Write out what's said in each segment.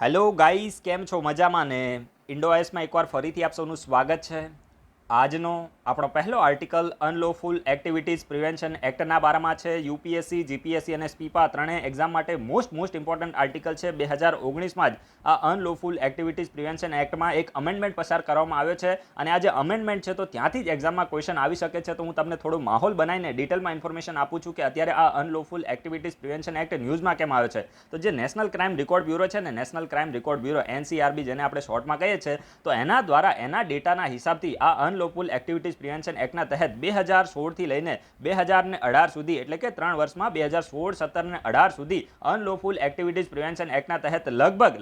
Hello guys, કેમ છો? મજામાં ને? ઇન્ડોઆઈસમાં એકવાર ફરીથી આપ સૌનું સ્વાગત છે. આજનો આપણો પહેલો આર્ટિકલ અનલોફુલ એક્ટિવિટીઝ પ્રિવેન્શન એક્ટના બારામાં છે. યુપીએસસી, જીપીએસસી અને સ્પીપા ત્રણેય એક્ઝામ માટે મોસ્ટ ઇમ્પોર્ટન્ટ આર્ટિકલ છે. 2019માં જ આ અનલોફુલ એક્ટિવિટીઝ પ્રિવેન્શન એક્ટમાં એક અમેન્ડમેન્ટ પસાર કરવામાં આવ્યો છે અને આ જે અમેન્ડમેન્ટ છે તો ત્યાંથી જ એક્ઝામમાં ક્વેશ્ચન આવી શકે છે. તો હું તમને થોડો માહોલ બનાવીને ડિટેલમાં ઇન્ફોર્મેશન આપું છું કે અત્યારે આ અનલોફુલ એક્ટિવિટીઝ પ્રિવેન્શન એક્ટ ન્યૂઝમાં કેમ આવ્યો છે. તો જે નેશનલ ક્રાઇમ રેકોર્ડ બ્યુરો છે ને, national crime record bureau NCRB જેને આપણે શોર્ટમાં કહીએ છીએ, તો એના દ્વારા એના ડેટાના હિસાબથી આ અનલોફુલ એક્ટિવિટીઝ પ્રિવેન્શન એક્ટના તહેત 2016થી લઈને 2018 સુધી, એટલે કે 3 વર્ષમાં 2016, 17 અને 18 સુધી અનલોફુલ એક્ટિવિટીઝ પ્રિવેન્શન એક્ટના તહેત લગભગ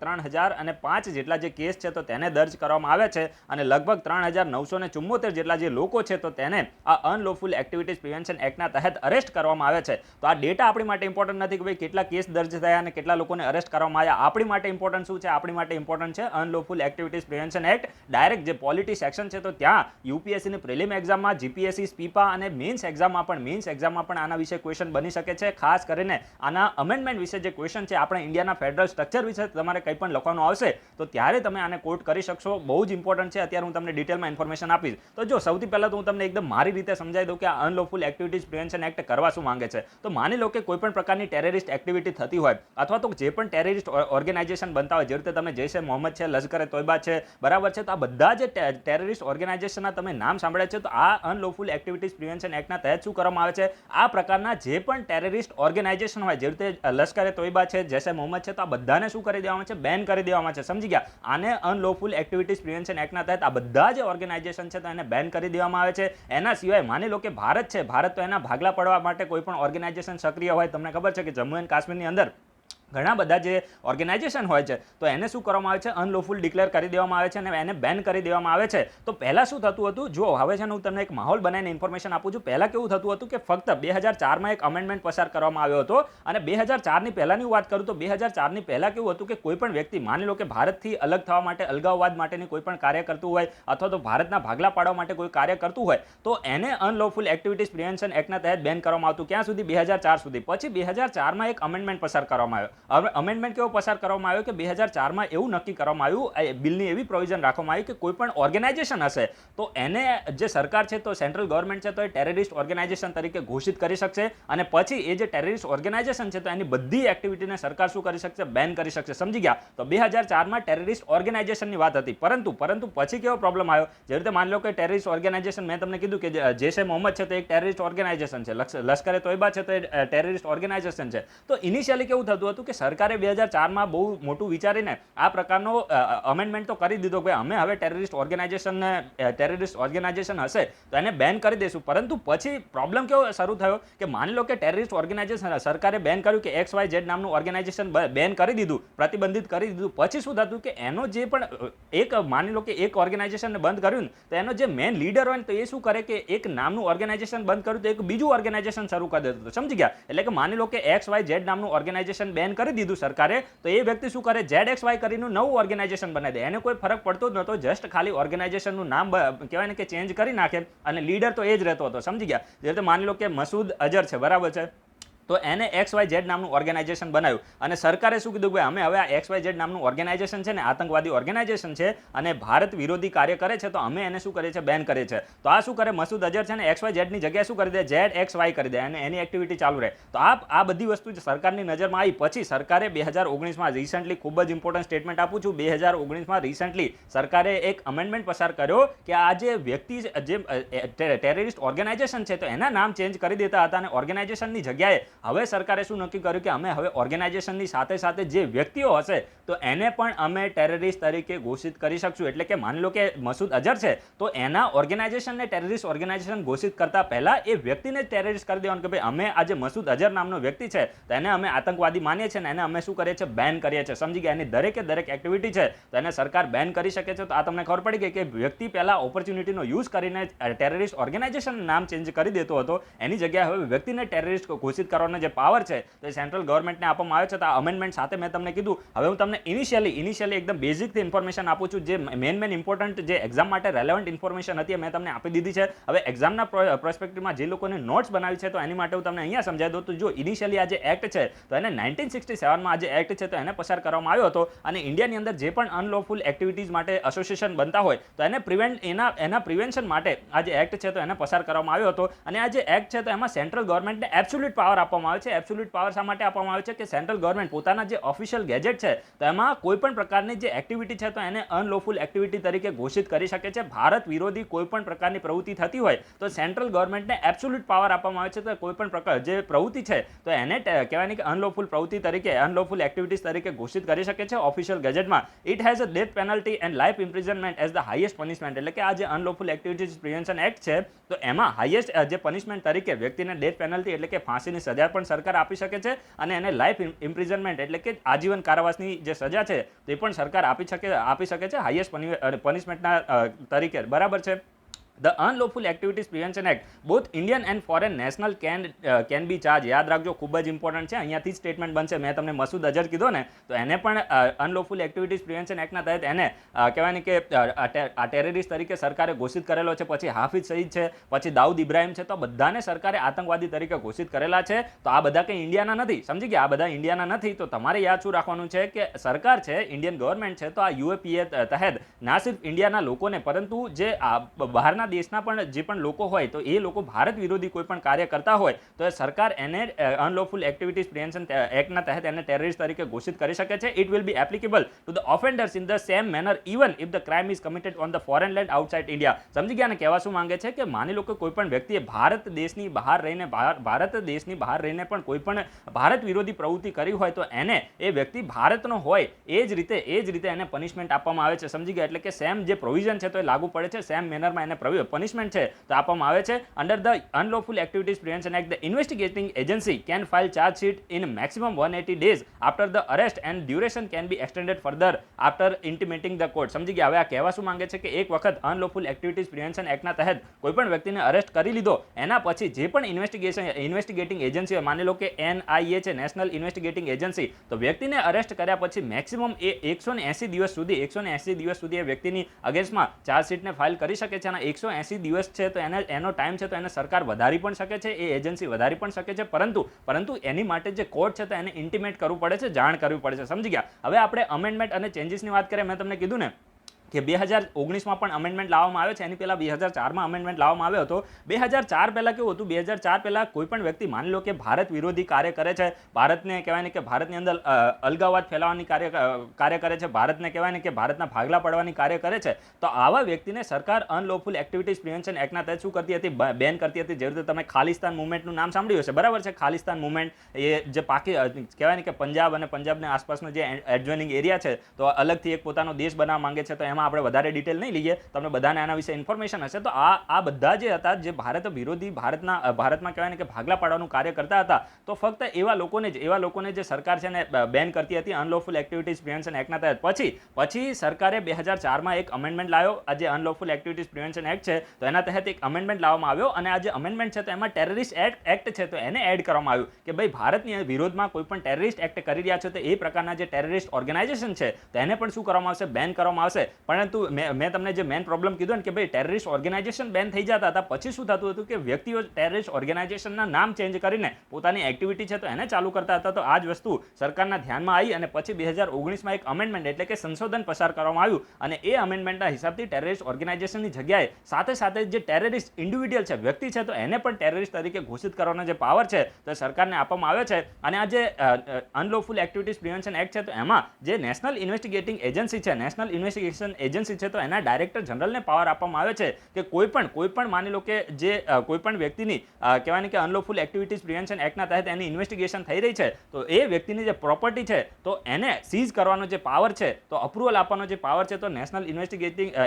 3005 જેટલા જે કેસ છે તો તેને દર્જ કરવામાં આવ્યા છે અને લગભગ 3974 જેટલા જે લોકો છે તો તેને આ અનલોફુલ એક્ટિવિટીઝ પ્રિવેન્શન એક્ટના તહેત અરેસ્ટ કરવામાં આવ્યા છે. તો આ ડેટા આપણી માટે ઇમ્પોર્ટન્ટ નથી કે ભાઈ કેટલા કેસ દર્જ થયા અને કેટલા લોકોને અરેસ્ટ કરવામાં આવ્યા. આપણી માટે ઇમ્પોર્ટન્ટ શું છે? આપણી માટે ઇમ્પોર્ટન્ટ છે unlawful activities prevention act. Direct જે પોલિટી સેક્શન છે તો ત્યાં યુપીએસસીની પ્રિલિમ એક્ઝામમાં, જીપીએસસી, સ્પીપા અને મેન્સ એક્ઝામમાં પણ આના વિશે ક્વેશ્ચન બની શકે છે. ખાસ કરીને આના અમેન્ડમેન્ટ વિશે જે ક્વેશ્ચન છે, આપણે ઇન્ડિયાના ફેડરલ સ્ટ્રક્ચર વિશે તમારે કંઈ પણ લખવાનું આવશે તો ત્યારે તમે આને કોટ કરી શકશો. બહુ જ ઇમ્પોર્ટન્ટ છે. અત્યારે હું તમને ડિટેલમાં ઇન્ફોર્મેશન આપીશ. તો જો સૌથી પહેલાં તો હું તમને એકદમ મારી રીતે સમજાવી દઉં કે આ અનલોફુલ એક્ટિવિટીઝ પ્રિવેન્શન એક્ટ કરવા શું માંગે છે. તો માની લો કે કોઈ પણ પ્રકારની ટેરરિસ્ટ એક્ટિવિટી થતી હોય અથવા તો જે પણ ટેરરિસ્ટ ઓર્ગેનાઇઝેશન બનતા હોય, જે રીતે તમે જૈશ એ મોહમ્મદ છે, લશ્કરે તોયબા છે, બરાબર છે, તો આ બધા જે ટેરરિસ્ટ ઓર્ગેનાઇઝેશનના તમે નામ સાંભળ્યા છે તો આ અનલોફુલ એક્ટિવિટીઝ પ્રિવેન્શન એક્ટના તહેત શું કરવામાં આવે છે? આ પ્રકારના જે પણ ટેરરિસ્ટ ઓર્ગેનાઇઝેશન હોય, જે રીતે લશ્કરે તોયબા છે, જૈશ એ મોહમ્મદ છે, તો આ બધાને શું કરી દેવામાં છે? બેન કરી દેવામાં છે. સમજી ગયા? આને અનલોફુલ એક્ટિવિટીઝ પ્રિવેન્શન એક્ટના તહેત આ બધા જે ઓર્ગેનાઇઝેશન છે તો એને બેન કરી દેવામાં આવે છે. એના સિવાય માની લો કે ભારત છે, ભારત તો એના ભાગલા પડવા માટે કોઈ પણ ઓર્ગેનાઇઝેશન સક્રિય હોય. તમને ખબર છે કે જમ્મુ એન્ડ કાશ્મીરની અંદર ઘણા બધા જે ઓર્ગેનાઇઝેશન હોય છે તો એને શું કરવામાં આવે છે? અનલોફુલ ડિક્લેર કરી દેવામાં આવે છે અને એને બેન કરી દેવામાં આવે છે. તો પહેલાં શું થતું હતું? જો હવે છે ને હું તમને એક માહોલ બનાવીને ઇન્ફોર્મેશન આપું છું. પહેલાં કેવું થતું હતું કે ફક્ત 2004માં એક અમેન્ડમેન્ટ પસાર કરવામાં આવ્યો હતો અને 2004ની પહેલાંની વાત કરું તો 2004ની પહેલાં કેવું હતું કે કોઈ પણ વ્યક્તિ માની લો કે ભારતથી અલગ થવા માટે, અલગાવવાદ માટેની કોઈ પણ કાર્ય કરતું હોય અથવા તો ભારતના ભાગલા પાડવા માટે કોઈ કાર્ય કરતું હોય તો એને અનલોફુલ એક્ટિવિટીઝ પ્રિવેન્શન એક્ટના તહેત બેન કરવામાં આવતું. ક્યાં સુધી? 2004 સુધી. પછી 2004માં એક અમેન્ડમેન્ટ પસાર કરવામાં આવ્યો. હવે અમેન્ડમેન્ટ કેવો પસાર કરવામાં આવ્યો કે 2004માં એવું નક્કી કરવામાં આવ્યું, બિલની એવી પ્રોવિઝન રાખવામાં આવી કે કોઈ પણ ઓર્ગેનાઇઝેશન હશે તો એને જે સરકાર છે તો સેન્ટ્રલ ગવર્મેન્ટ છે તો એ ટેરરિસ્ટ ઓર્ગેનાઇઝેશન તરીકે ઘોષિત કરી શકશે અને પછી એ જે ટેરરિસ્ટ ઓર્ગેનાઇઝેશન છે તો એની બધી એક્ટિવિટીને સરકાર શું કરી શકશે? બેન કરી શકશે. સમજી ગયા? તો 2004માં ટેરરિસ્ટ ઓર્ગેનાઇઝેશનની વાત હતી. પરંતુ પછી કેવો પ્રોબ્લેમ આવ્યો? જે રીતે માની લો કે ટેરરિસ્ટ ઓર્ગેનાઇઝેશન, મેં તમને કીધું કે જૈશ એ મોહમ્મદ છે તો એક ટેરરિસ્ટ ઓર્ગેનાઇઝેશન છે, લશ્કરે તોયબા છે તો એ ટેરરિસ્ટ ઓર્ગેનાઇઝેશન છે. તો ઇનિશિયલી કેવું થતું હતું કે સરકારે 2004માં બહુ મોટું વિચારીને આ પ્રકારનો અમેન્ડમેન્ટ તો કરી દીધો કે અમે હવે ટેરરિસ્ટ ઓર્ગેનાઇઝેશન હશે તો એને બેન કરી દઈશું. પરંતુ પછી પ્રોબ્લેમ કેવો શરૂ થયો કે માની લો કે ટેરરિસ્ટ ઓર્ગેનાઇઝેશન સરકારે બેન કર્યું કે XYZ નામનું ઓર્ગેનાઇઝેશન બેન કરી દીધું, પ્રતિબંધિત કરી દીધું. પછી શું થતું કે એનો જે પણ એક માની લો કે એક ઓર્ગેનાઇઝેશનને બંધ કર્યું તો એનો જે મેન લીડર હોય ને તો એ શું કરે કે એક નામનું ઓર્ગેનાઇઝેશન બંધ કર્યું તો એક બીજું ઓર્ગેનાઇઝેશન શરૂ કરી દેતું. સમજી ગયા? એટલે કે માની લો કે XYZ નામનું ઓર્ગેનાઇઝેશન બેન કરી દીધું સરકારે, તો એ વ્યક્તિ શું કરે? ZXY કરીને નવું ઓર્ગેનાઇઝેશન બનાવી દે. એને કોઈ ફરક પડતો જ નહોતો. જસ્ટ ખાલી ઓર્ગેનાઇઝેશનનું નામ કહેવાય ને કે ચેન્જ કરી નાખે અને લીડર તો એ જ રહેતો હતો. સમજી ગયા? જે રીતે માની લો કે મસૂદ અઝહર છે, બરાબર છે, તો એને XYZ નામનું ઓર્ગેનાઇઝેશન બનાવ્યું અને સરકારે શું કીધું કે અમે હવે આ XYZ નામનું ઓર્ગેનાઇઝેશન છે ને આતંકવાદી ઓર્ગેનાઇઝેશન છે અને ભારત વિરોધી કાર્ય કરે છે તો અમે એને શું કરીએ છીએ? બેન કરીએ છીએ. તો આ શું કરે? મસૂદ અઝહર છે ને XYZ ની જગ્યાએ શું કરી દે? ZXY કરી દે અને એની એક્ટિવિટી ચાલુ રહે. તો આ બધી વસ્તુ સરકારની નજરમાં આવી. પછી સરકારે 2019માં રિસન્ટલી, ખૂબ જ ઇમ્પોર્ટન્ટ સ્ટેટમેન્ટ આપું છું, 2019માં રિસન્ટલી સરકારે એક અમેન્ડમેન્ટ પસાર કર્યો કે આ જે વ્યક્તિ જે ટેરરિસ્ટ ઓર્ગેનાઇઝેશન છે તો એના નામ ચેન્જ કરી દેતા હતા અને ઓર્ગેનાઇઝેશનની જગ્યાએ હવે સરકારે શું નક્કી કર્યું કે અમે હવે ઓર્ગેનાઇઝેશનની સાથે જે વ્યક્તિઓ હશે તો એને પણ અમે ટેરરિસ્ટ તરીકે ઘોષિત કરી શકશું. એટલે કે માની લો કે મસૂદ અઝહર છે તો એના ઓર્ગેનાઇઝેશનને ટેરરિસ્ટ ઓર્ગેનાઇઝેશન ઘોષિત કરતા પહેલા એ વ્યક્તિને ટેરરિસ્ટ કરી દેવાનું કે ભાઈ અમે આ જે મસૂદ અઝહર નામનો વ્યક્તિ છે તો એને અમે આતંકવાદી માનીએ છીએ અને એને અમે શું કરીએ છીએ? બેન કરીએ છીએ. સમજી ગયા? એની દરેક એક્ટિવિટી છે તો એને સરકાર બેન કરી શકે છે. તો આ તમને ખબર પડી ગઈ કે વ્યક્તિ પહેલા ઓપોર્ચ્યુનિટીનો યુઝ કરીને ટેરરિસ્ટ ઓર્ગેનાઇઝેશન નામ ચેન્જ કરી દેતો હતો, એની જગ્યાએ હવે વ્યક્તિને ટેરરિસ્ટ ઘોષિત કરવાનો કરવાનો જે પાવર છે તો એ સેન્ટ્રલ ગવર્મેન્ટને આપવામાં આવે છે. તો આ અમેન્ડમેન્ટ સાથે મેં તમને કીધું. હવે હું તમને ઇનિશિયલી એકદમ બેઝિકથી ઇન્ફોર્મેશન આપું છું, જે મેન ઇમ્પોર્ટન્ટ જે એક્ઝામ માટે રેલેવન્ટ ઇન્ફોર્મેશન હતી મેં તમને આપી દીધી છે. હવે એક્ઝામના પ્રોસ્પેક્ટિવમાં જે લોકોને નોટ્સ બનાવી છે તો એની માટે હું તમને અહીંયા સમજાવી દઉં. તો જો ઇનિશિયલી આ જે એક્ટ છે તો એને 1967માં આ જે એક્ટ છે તો એને પસાર કરવામાં આવ્યો હતો, અને ઇન્ડિયાની અંદર જે પણ અનલોફુલ એક્ટિવિટીઝ માટે એસોસિએશન બનતા હોય તો એને એના પ્રિવેન્શન માટે આ જે એક્ટ છે તો એને પસાર કરવામાં આવ્યો હતો. અને આ જે એક્ટ છે તો એમાં સેન્ટ્રલ ગવર્મેન્ટને એબ્સોલ્યુટ પાવર આપવામાં આવે છે. એબ્સોલ્યુટ પાવર શા માટે આપવામાં આવે છે કે સેન્ટ્રલ ગવર્મેન્ટ પોતાના જે ઓફિશિયલ ગેજેટ છે તો એમાં કોઈ પણ પ્રકારની જે એક્ટિવિટી છે તો એને અનલોફુલ એક્ટિવિટી તરીકે ઘોષિત કરી શકે છે. ભારત વિરોધી કોઈ પણ પ્રકારની પ્રવૃત્તિ થતી હોય તો સેન્ટ્રલ ગવર્મેન્ટને એબ્સોલ્યુટ પાવર આપવામાં આવે છે. તો કોઈ પણ પ્રકાર જે પ્રવૃત્તિ છે તો એને કહેવાય ને કે અનલોફુલ પ્રવૃત્તિ તરીકે, અનલોફુલ એક્ટિવિટીઝ તરીકે ઘોષિત કરી શકે છે ઓફિશિયલ ગેજેટમાં. It has a death penalty and life imprisonment as the highest punishment. એટલે કે આ જે અનલોફુલ એક્ટિવિટીઝ પ્રિવેન્શન એક્ટ છે તો એમાં હાઈએસ્ટ જે પનિશમેન્ટ તરીકે વ્યક્તિને ડેથ પેનલ્ટી એટલે કે ફાંસીની સજા પણ સરકાર આપી શકે છે, અને એને લાઈફ ઇમ્પ્રિઝનમેન્ટ એટલે કે આજીવન કારાવાસની જે સજા છે તે પણ સરકાર આપી શકે છે હાઈએસ્ટ પનિશમેન્ટના તરીકે. બરાબર છે. The Unlawful Activities Prevention Act, both Indian and foreign national can be charged. યાદ રાખજો, ખૂબ જ ઇમ્પોર્ટન્ટ છે. અહીંયાથી જ સ્ટેટમેન્ટ બનશે. મેં તમને મસૂદ અઝહર કીધો ને તો એને પણ અનલોફુલ એક્ટિવિટીઝ પ્રિવેન્શન એક્ટના તહેત એને કહેવાય ને કે આ ટેરરિસ્ટ તરીકે સરકારે ઘોષિત કરેલો છે. પછી હાફિઝ સઈદ છે, પછી દાઉદ ઇબ્રાહિમ છે, તો બધાને સરકારે આતંકવાદી તરીકે ઘોષિત કરેલા છે. તો આ બધા કંઈ ઇન્ડિયાના નથી, સમજી ગયા? આ બધા ઇન્ડિયાના નથી. તો તમારે યાદ શું રાખવાનું છે કે સરકાર છે, ઇન્ડિયન ગવર્મેન્ટ છે, તો આ યુએપીએ તહેત ના સિર્ફ ઇન્ડિયાના લોકોને પરંતુ જે બહારના દેશના પણ જે પણ લોકો હોય તો એ લોકો ભારત વિરોધી કોઈ પણ કાર્ય કરતા હોય તો સરકાર એને અનલોફુલ એક્ટિવિટીઝ પ્રિવેન્શન એક્ટના તહેત એને ટેરરિસ્ટ તરીકે ઘોષિત કરી શકે છે. It will be applicable to the offenders in the same manner even if the crime is committed on the foreign land outside India. સમજી ગયા ને? કહેવા શું માંગે છે કે માની લો કે કોઈ પણ વ્યક્તિએ ભારત દેશની બહાર રહીને પણ કોઈ પણ ભારત વિરોધી પ્રવૃત્તિ કરી હોય તો એને એ વ્યક્તિ ભારતનો હોય એ જ રીતે એને પનિશમેન્ટ આપવામાં આવે છે. સમજી ગયા? એટલે કે સેમ જે પ્રોવિઝન છે તો એ લાગુ પડે છે, સેમ મેનરમાં એને પનિશમેન્ટ છે તો આપવામાં આવે છે. Under the unlawful activities prevention act, the investigating agency can file charge sheet in maximum 180 days after the arrest and duration can be extended further after intimating the court. સમજી ગયા? હવે આ કહેવા શું માંગે છે કે એક વખત અનલોફુલ એક્ટિવિટીઝ પ્રિવેન્શન એક્ટના તહેત કોઈ પણ વ્યક્તિને અરેસ્ટ કરી લીધો, એના પછી જે પણ ઇન્વેસ્ટિગેટિંગ એજન્સી, માની લો કે NIA છે, નેશનલ ઇન્વેસ્ટિગેટિંગ એજન્સી, તો વ્યક્તિને અરેસ્ટ કર્યા પછી મેક્સિમમ એ 180 દિવસ સુધી એ વ્યક્તિની અગેન્સ્ટમાં ચાર્જશીટને ફાઇલ કરી શકે છે. અને 180 દિવસ છે તો એનો ટાઈમ છે તો એને સરકાર વધારી પણ શકે છે, એ એજન્સી વધારી પણ શકે છે, પરંતુ એની માટે જે કોર્ટ છે તો એને ઇન્ટિમેટ કરવું પડે છે, જાણ કરવી પડે છે. સમજી ગયા? હવે આપણે અમેન્ડમેન્ટ અને ચેન્જીસની વાત કરીએ. મેં તમને કીધું ને કે 2019માં પણ અમેન્ડમેન્ટ લાવવામાં આવે છે. એની પહેલાં 2004માં અમેન્ડમેન્ટ લાવવામાં આવ્યો હતો. 2004 પહેલાં કેવું હતું? 2004 પહેલાં કોઈ પણ વ્યક્તિ માની લો કે ભારત વિરોધી કાર્ય કરે છે, ભારતને કહેવાય ને કે ભારતની અંદર અલગાવવાદ ફેલાવવાની કાર્ય કરે છે, ભારતને કહેવાય ને કે ભારતના ભાગલા પડવાની કાર્ય કરે છે, તો આવા વ્યક્તિને સરકાર અનલોફુલ એક્ટિવિટીઝ પ્રિવેન્શન એક્ટના તહેત શું કરતી હતી? બેન કરતી હતી. જેવી રીતે તમે ખાલિસ્તાન મુવમેન્ટનું નામ સાંભળ્યું હશે, બરાબર છે? ખાલિસ્તાન મુવમેન્ટ એ જે કહેવાય ને કે પંજાબ અને પંજાબની આસપાસનો જે એડજોઇનિંગ એરિયા છે તો અલગથી એક પોતાનો દેશ બનાવવા માંગે છે. તો એમાં આપણે વધારે ડિટેલ નહીં લઈએ, તમને બધાને આના વિશે ઇન્ફોર્મેશન હશે. તો આ બધા જે હતા જે ભારત વિરોધી ભારતમાં કહેવાય ને કે ભાગલા પાડવાનું કાર્ય કરતા હતા, તો ફક્ત એવા લોકોને જે સરકાર છે ને બેન કરતી હતી અનલોફુલ એક્ટિવિટીઝ પ્રિવેન્શન એક્ટના તહેત. પછી સરકારે 2004માં એક અમેન્ડમેન્ટ લાવ્યો. આ જે અનલોફુલ એક્ટિવિટીઝ પ્રિવેન્શન એક્ટ છે તો એના તહેત એક અમેન્ડમેન્ટ લાવવામાં આવ્યો, અને આ જે અમેન્ડમેન્ટ છે તો એમાં ટેરરિસ્ટ એક્ટ છે તો એને એડ કરવામાં આવ્યું કે ભાઈ ભારતની વિરોધમાં કોઈ પણ ટેરરિસ્ટ એક્ટ કરી રહ્યા છે તો એ પ્રકારના જે ટેરરિસ્ટ ઓર્ગેનાઇઝેશન છે તો એને પણ શું કરવામાં આવશે? બેન કરવામાં આવશે. પરંતુ મેં તમને જે મેન પ્રોબ્લેમ કીધું ને કે ભાઈ ટેરરિસ્ટ ઓર્ગેનાઇઝેશન બેન થઈ જતા હતા, પછી શું થતું હતું કે વ્યક્તિઓ ટેરરિસ્ટ ઓર્ગેનાઇઝેશનના નામ ચેન્જ કરીને પોતાની એક્ટિવિટી છે તો એને ચાલુ કરતા હતા. તો આ જ વસ્તુ સરકારના ધ્યાનમાં આવી અને પછી 2019માં એક અમેન્ડમેન્ટ એટલે કે સંશોધન પસાર કરવામાં આવ્યું, અને એ અમેન્ડમેન્ટના હિસાબથી ટેરરિસ્ટ ઓર્ગેનાઇઝેશનની જગ્યાએ સાથે જે ટેરરિસ્ટ ઇન્ડિવિડ્યુઅલ છે, વ્યક્તિ છે, તો એને પણ ટેરરિસ્ટ તરીકે ઘોષિત કરવાનો જે પાવર છે તો સરકારને આપવામાં આવ્યો છે. અને આ જે અનલોફુલ એક્ટિવિટીઝ પ્રિવેન્શન એક્ટ છે તો એમાં જે નેશનલ ઇન્વેસ્ટિગેટિંગ એજન્સી છે, નેશનલ ઇન્વેસ્ટિગેશન એજન્સી છે, તો એના ડાયરેક્ટર જનરલને પાવર આપવામાં આવે છે કે કોઈ પણ માની લો કે જે કોઈ પણ વ્યક્તિની કહેવાય ને કે અનલોફુલ એક્ટિવિટીઝ પ્રિવેન્શન એક્ટના તહેત એની ઇન્વેસ્ટિગેશન થઈ રહી છે તો એ વ્યક્તિની જે પ્રોપર્ટી છે તો એને સીઝ કરવાનો જે પાવર છે, તો અપ્રુવલ આપવાનો જે પાવર છે તો નેશનલ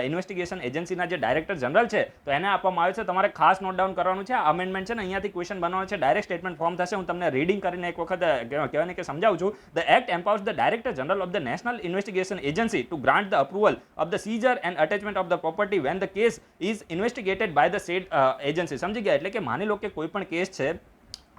ઇન્વેસ્ટિગેશન એજન્સીના જે ડાયરેક્ટર જનરલ છે તો એને આપવામાં આવે છે. તમારે ખાસ નોટ ડાઉન કરવાનું છે. આ અમેન્ડમેન્ટ છે ને અહીંયાથી ક્વેશ્ચન બનવાનો છે, ડાયરેક્ટ સ્ટેટમેન્ટ ફોર્મ થશે. હું તમને રીડિંગ કરીને એક વખત કહેવાય ને કે સમજાવું છું. The act empowers the director general of the national investigation agency to grant the approval of the seizure and attachment of the property when the case is investigated by the state agency. સમજી ગયા? એટલે કે માની લો કે કોઈ પણ case છે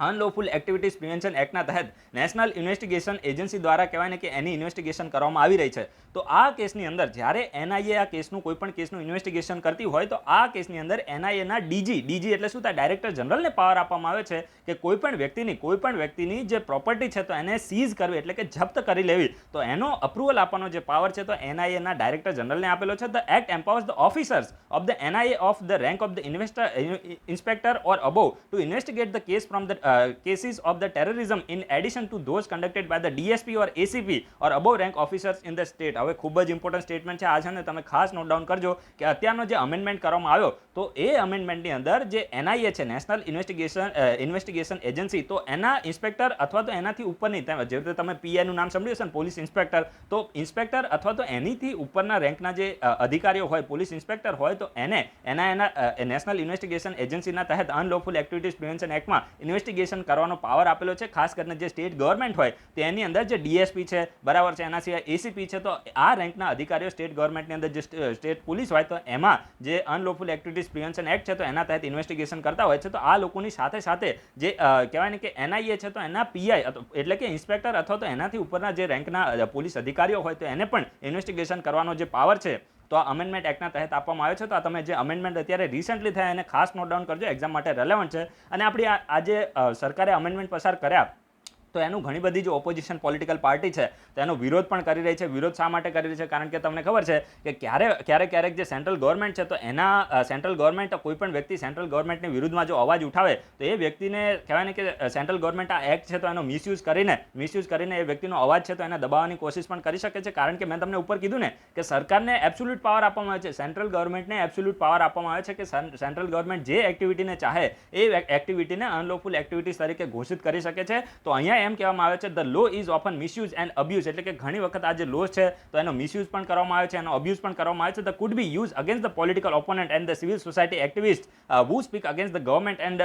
unlawful activities prevention એક્ટના તહેત નેશનલ ઇન્વેસ્ટિગેશન એજન્સી દ્વારા કહેવાય ને કે એની ઇન્વેસ્ટિગેશન કરવામાં આવી રહી છે. તો આ કેસની અંદર જ્યારે એનઆઈએ આ કેસનું કોઈ પણ કેસનું ઇન્વેસ્ટિગેશન કરતી હોય તો આ કેસની અંદર એનઆઈએના ડીજી એટલે શું થાય, ડાયરેક્ટર જનરલને પાવર આપવામાં આવે છે કે કોઈ પણ વ્યક્તિની જે પ્રોપર્ટી છે તો એને સીઝ કરવી એટલે કે જપ્ત કરી લેવી, તો એનો અપ્રુવલ આપવાનો જે પાવર છે તો એનઆઈએના ડાયરેક્ટર જનરલને આપેલો છે. The act empowers the officers of the NIA of the rank of the inspector or above to investigate the case from the cases of the terrorism in addition to those conducted by the DSP or ACP or above rank officers in the state. હવે ખૂબ જ important statement છે આ છે ને, તમે ખાસ note down કરજો કે અત્યારનો જે અમેન્ડમેન્ટ કરવામાં આવ્યો તો એ અમેન્ડમેન્ટની અંદર જે એનઆઈએ છે, નેશનલ ઇન્વેસ્ટિગેશન એજન્સી, તો એના ઇન્સ્પેક્ટર અથવા તો એનાથી ઉપરની, જે રીતે તમે પીઆઈનું નામ સાંભળ્યું છે ને, પોલીસ ઇન્સ્પેક્ટર, તો ઇન્સ્પેક્ટર અથવા તો એનીથી ઉપરના રેન્કના જે અધિકારીઓ હોય, પોલીસ ઇન્સ્પેક્ટર હોય, તો એને એના નેશનલ ઇન્વેસ્ટિગેશન એજન્સીના તહેત અનલોફુલ એક્ટિવિટીઝ પ્રિવેન્શન એક્ટમાં ઇન્વેસ્ટિગેશન કરવાનો પાવર આપેલો છે. ખાસ કરીને જે સ્ટેટ ગવર્મેન્ટ હોય તેની અંદર જે ડીએસપી છે, બરાબર છે, એના સિવાય એસીપી છે, તો આ રેન્કના અધિકારીઓ સ્ટેટ ગવર્મેન્ટની અંદર જે સ્ટેટ પોલીસ હોય તો એમાં જે અનલોફુલ એક્ટિવિટીઝ પ્રિવેન્શન એક્ટ છે તો એના તહેત ઇન્વેસ્ટિગેશન કરતા હોય છે. તો આ લોકોની સાથે સાથે જે કહેવાય ને કે એનઆઈએ છે તો એના પીઆઈ એટલે કે ઇન્સ્પેક્ટર અથવા તો એનાથી ઉપરના જે રેન્કના પોલીસ અધિકારીઓ હોય તો એને પણ ઇન્વેસ્ટિગેશન કરવાનો જે પાવર છે તો આ અમેન્ડમેન્ટ એક્ટના તહેત આપવામાં આવ્યો છે. તો આ તમે જે અમેન્ડમેન્ટ અત્યારે રિસેન્ટલી થયા એને ખાસ નોટ ડાઉન કરજો, એક્ઝામ માટે રેલેવન્ટ છે. અને આપણી આ જે સરકારે અમેન્ડમેન્ટ પસાર કર્યા તો એનું ઘણી બધી જે ઓપોઝિશન પોલિટિકલ પાર્ટી છે તો એનો વિરોધ પણ કરી રહી છે. વિરોધ શા માટે કરી રહી છે? કારણ કે તમને ખબર છે કે ક્યારેક જે સેન્ટ્રલ ગવર્મેન્ટ છે તો એના સેન્ટ્રલ ગવર્મેન્ટ કોઈ પણ વ્યક્તિ સેન્ટ્રલ ગવર્મેન્ટની વિરુદ્ધમાં જો અવાજ ઉઠાવે તો એ વ્યક્તિને કહેવાય ને કે સેન્ટ્રલ ગવર્મેન્ટ આ એક્ટ છે તો એનો મિસયુઝ કરીને એ વ્યક્તિનો અવાજ છે તો એને દબાવવાની કોશિશ પણ કરી શકે છે. કારણ કે મેં તમને ઉપર કીધું ને કે સરકારને એબ્સોલ્યુટ પાવર આપવામાં આવે છે, સેન્ટ્રલ ગવર્મેન્ટને એબ્સોલ્યુટ પાવર આપવામાં આવે છે કે સેન્ટ્રલ ગવર્મેન્ટ જે એક્ટિવિટીને ચાહે એ એક્ટિવિટીને અનલોફુલ એક્ટિવિટીઝ તરીકે ઘોષિત કરી શકે છે. તો અહીંયા એમ કહેવામાં આવે છે the law is often misuse and abuse, એટલે કે ઘણી વખત આ જે લો છે તો એનો મિસયુઝ પણ કરવામાં આવે છે, એનો અબ્યુઝ પણ કરવામાં આવે છે. The food B use against the political opponent and the civil society activist who speak against the government and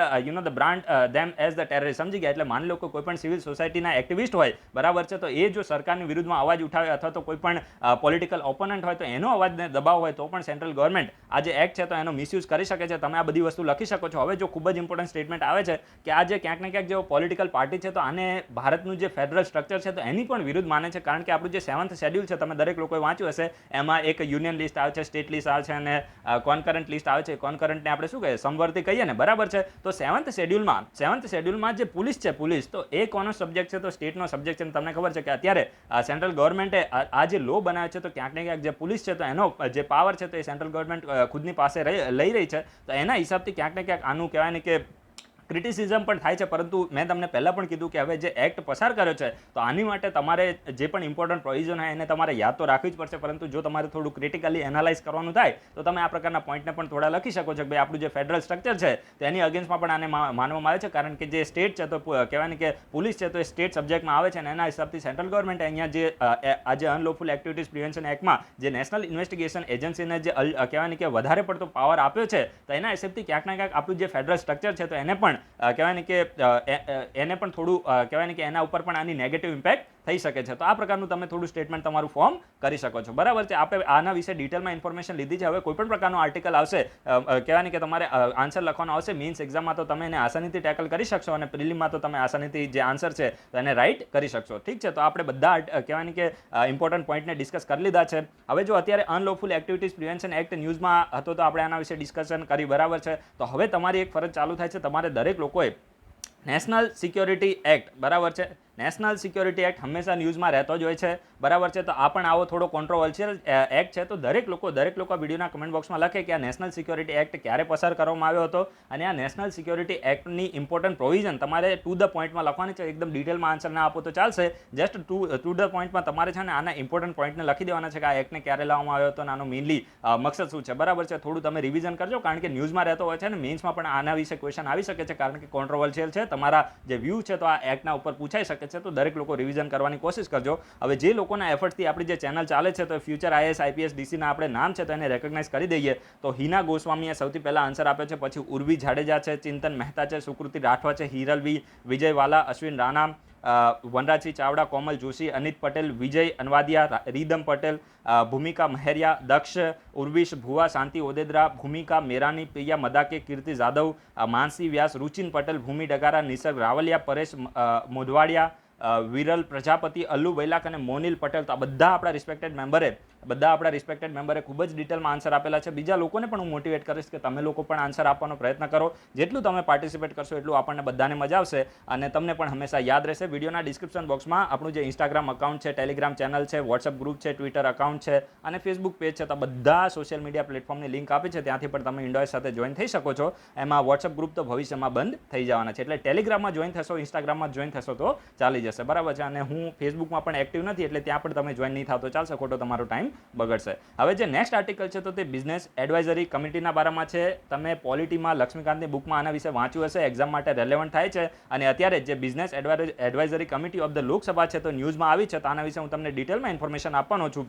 the brand them as the terrorist. સમજી ગયા? એટલે માની લો કે કોઈ પણ સિવિલ સોસાયટીના એક્ટિવિસ્ટ હોય, બરાબર છે, તો એ જો સરકારની વિરુદ્ધમાં અવાજ ઉઠાવે અથવા તો કોઈ પણ પોલિટિકલ ઓપોનન્ટ હોય તો એનો અવાજને દબાવ હોય તો પણ સેન્ટ્રલ ગવર્મેન્ટ આ જે એક્ટ છે તો એનો મિસયુઝ કરી શકે છે. તમે આ બધી વસ્તુ લખી શકો છો. હવે જો ખૂબ જ ઇમ્પોર્ટન્ટ સ્ટેટમેન્ટ આવે છે કે આ જે ક્યાંક ને ક્યાંક જેવો પોલિટિકલ પાર્ટી છે તો આને ભારતનું જે ફેડરલ સ્ટ્રક્ચર છે તો એની પણ વિરુદ્ધ માને છે. કારણ કે આપણું જે 7th શેડ્યુલ છે તમે દરેક લોકોએ વાંચ્યું હશે, એમાં એક યુનિયન લિસ્ટ આવે છે, સ્ટેટ લિસ્ટ આવે છે અને કોન્કરન્ટ લિસ્ટ આવે છે. કોન્કરન્ટને આપણે શું કહીએ? સમવર્તી કહીએ ને, બરાબર છે. તો 7th શેડ્યુલમાં જે પોલીસ છે, તો એ કોનો સબ્જેક્ટ છે? તો સ્ટેટનો સબ્જેક્ટ છે. તમને ખબર છે કે અત્યારે સેન્ટ્રલ ગવર્મેન્ટે આ જે લો બનાવ્યો છે તો ક્યાંક ને ક્યાંક જે પોલીસ છે તો એનો જે પાવર છે તો એ સેન્ટ્રલ ગવર્મેન્ટ ખુદની પાસે લઈ રહી છે. તો એના હિસાબથી ક્યાંક ને ક્યાંક આનું કહેવાય ને કે ક્રિટિસિઝમ પણ થાય છે. પરંતુ મેં તમને પહેલાં પણ કીધું કે હવે જે એક્ટ પસાર કર્યો છે તો આની માટે તમારે જે પણ ઇમ્પોર્ટન્ટ પ્રોવિઝન હોય એને તમારે યાદ તો રાખવી જ પડશે. પરંતુ જો તમારે થોડું ક્રિટિકલી એનાલાઇઝ કરવાનું થાય તો તમે આ પ્રકારના પોઈન્ટને પણ થોડા લખી શકો છો કે ભાઈ આપણું જે ફેડરલ સ્ટ્રક્ચર છે તેની અગેન્સ્ટમાં પણ આને માનવામાં આવે છે. કારણ કે જે સ્ટેટ છે તો કહેવાય ને કે પોલીસ છે તો એ સ્ટેટ સબ્જેક્ટમાં આવે છે અને એના હિસાબથી સેન્ટ્રલ ગવર્મેન્ટે અહીંયા જે આ જે અનલોફુલ એક્ટિવિટીઝ પ્રિવેન્શન એક્ટમાં જે નેશનલ ઇન્વેસ્ટિગેશન એજન્સીને જે કહેવાય ને કે વધારે પડતો પાવર આપ્યો છે તો એના હિસાબથી ક્યાંક ને ક્યાંક આપણું જે ફેડરલ સ્ટ્રક્ચર છે તો એને પણ કહેવાય ને કે એને પણ થોડું કહેવાય ને કે એના ઉપર પણ આની નેગેટિવ ઇમ્પેક્ટ થઈ શકે છે. તો આ પ્રકારનું તમે થોડું સ્ટેટમેન્ટ તમારું ફોર્મ કરી શકો છો, બરાબર છે. આપણે આના વિશે ડિટેલમાં ઇન્ફોર્મેશન લીધી છે. હવે કોઈ પણ પ્રકારનો આર્ટિકલ આવશે, કહેવાય ને કે તમારે આન્સર લખવાનો આવશે મીન્સ એક્ઝામમાં, તો તમે એને આસાનીથી ટેકલ કરી શકશો અને પ્રિલિમમાં તો તમે આસાનીથી જે આન્સર છે તો એને રાઇટ કરી શકશો. ઠીક છે? તો આપણે બધા કહેવાય ને કે ઇમ્પોર્ટન્ટ પોઈન્ટને ડિસ્કસ કરી લીધા છે. હવે જો અત્યારે અનલોફુલ એક્ટિવિટીઝ પ્રિવેન્શન એક્ટ ન્યૂઝમાં હતો તો આપણે આના વિશે ડિસ્કશન કરી, બરાબર છે. તો હવે તમારી એક ફરજ ચાલુ થાય છે, તમારે દરેક લોકોએ નેશનલ સિક્યોરિટી એક્ટ, બરાબર છે, નેશનલ સિક્યોરિટી એક્ટ હંમેશા ન્યૂઝમાં રહેતો જ હોય છે, બરાબર છે. તો આ પણ આવો થોડો કોન્ટ્રોવર્શિયલ એક્ટ છે. તો દરેક લોકો વિડીયોના કમેન્ટ બોક્સમાં લખે કે આ નેશનલ સિક્યોરિટી એક્ટ ક્યારે પસાર કરવામાં આવ્યો હતો અને આ નેશનલ સિક્યોરિટી એક્ટની ઇમ્પોર્ટન્ટ પ્રોવિઝન તમારે ટુ ધ પોઈન્ટમાં લખવાની છે. એકદમ ડિટેલમાં આન્સર ના આપો તો ચાલશે, જસ્ટ ટુ ધ પોઈન્ટમાં તમારે છે ને આના ઇમ્પોર્ટન્ટ પોઈન્ટને લખી દેવાના છે કે આ એક્ટને ક્યારે લાવવામાં આવ્યો હતો અને આનો મેઇનલી મકસદ શું છે, બરાબર છે. થોડું તમે રિવિઝન કરજો કારણ કે ન્યૂઝમાં રહેતો હોય છે અને મેઇન્સમાં પણ આના વિશે ક્વેશ્ચન આવી શકે છે કારણ કે કોન્ટ્રોવર્શિયલ છે. તમારા જે વ્યૂ છે તો આ એક્ટના ઉપર પૂછાઈ શકે છે. તો દરેક લોકો રિવિઝન કરવાની કોશિશ કરજો. હવે જે લોકોના એફર્ટથી આપણી જે ચેનલ ચાલે છે તો ફ્યુચર આઈએએસ આઈપીએસ ડીસીના આપણે નામ છે તો એને રેકગ્નાઇઝ કરી દઈએ. તો હિના ગોસ્વામીએ સૌથી પહેલા આન્સર આપ્યો છે, પછી ઉર્વી જાડેજા છે, ચિંતન મહેતા છે, સુકૃતિ રાઠવા છે, હિરલ વી, વિજય વાલા, અશ્વિન રાણા, વનરાજસિંહ ચાવડા, કોમલ જોશી, અનિત પટેલ, વિજય અનવાદિયા, રીદમ પટેલ, ભૂમિકા મહેરિયા, દક્ષ, ઉર્વિશ ભુવા, શાંતિ ઓદેદરા, ભૂમિકા મેરાની, પ્રિયા મદાકે, કીર્તિ જાદવ, માનસી વ્યાસ, રુચિન પટેલ, ભૂમિ ડગારા, નિસર્ગ રાવલિયા, પરેશ મોઢવાડિયા, વિરલ પ્રજાપતિ, અલ્લુ વૈલાક અને મોનિલ પટેલ. તો આ બધા આપણા રિસ્પેક્ટેડ મેમ્બરે ખૂબ જ ડિટેલમાં આન્સર આપેલા છે. બીજા લોકોને પણ હું મોટિવેટ કરીશ કે તમે લોકો પણ આન્સર આપવાનો પ્રયત્ન કરો. જેટલું તમે પાર્ટિસિપેટ કરશો એટલું આપણને બધાને મજા આવશે અને તમને પણ હંમેશા યાદ રહેશે. વિડીયોના ડિસ્ક્રિપ્શન બોક્સમાં આપણું જે ઇન્સ્ટાગ્રામ અકાઉન્ટ છે, ટેલિગ્રામ ચેનલ છે, વોટ્સઅપ ગ્રુપ છે, ટ્વિટર અકાઉન્ટ છે અને ફેસબુક પેજ છે, તો બધા સોશિયલ મીડિયા પ્લેટફોર્મની લિંક આપી છે. ત્યાંથી પણ તમે ઇન્ડોએસ સાથે જોઈન થઈ શકો છો. એમાં વોટ્સઅપ ગ્રુપ તો ભવિષ્યમાં બંધ થઈ જવાના છે, એટલે ટેલિગ્રામમાં જોઈન થશો, ઇન્સ્ટાગ્રામમાં જોઈન થશો તો ચાલી જશે, બરાબર છે. અને હું ફેસબુકમાં પણ એક્ટિવ નથી, એટલે ત્યાં પણ તમે જોઈન નહીં થાવ તો ચાલશે, ખોટો તમારો ટાઈમ બગડશે. હવે જે નેક્સ્ટ આર્ટિકલ છે તો તે બિઝનેસ એડવાઇઝરી કમિટીના બારામાં છે. તમે પોલિટીમાં લક્ષ્મીકાંતની બુકમાં આના વિશે વાંચ્યું હશે, એક્ઝામ માટે રેલેવન્ટ થાય છે. અને અત્યારે જે business advisory committee of the Lok Sabha છે તો ન્યૂઝમાં આવી છે, તો આના વિશે હું તમને ડિટેલમાં ઇન્ફોર્મેશન આપવાનો છું.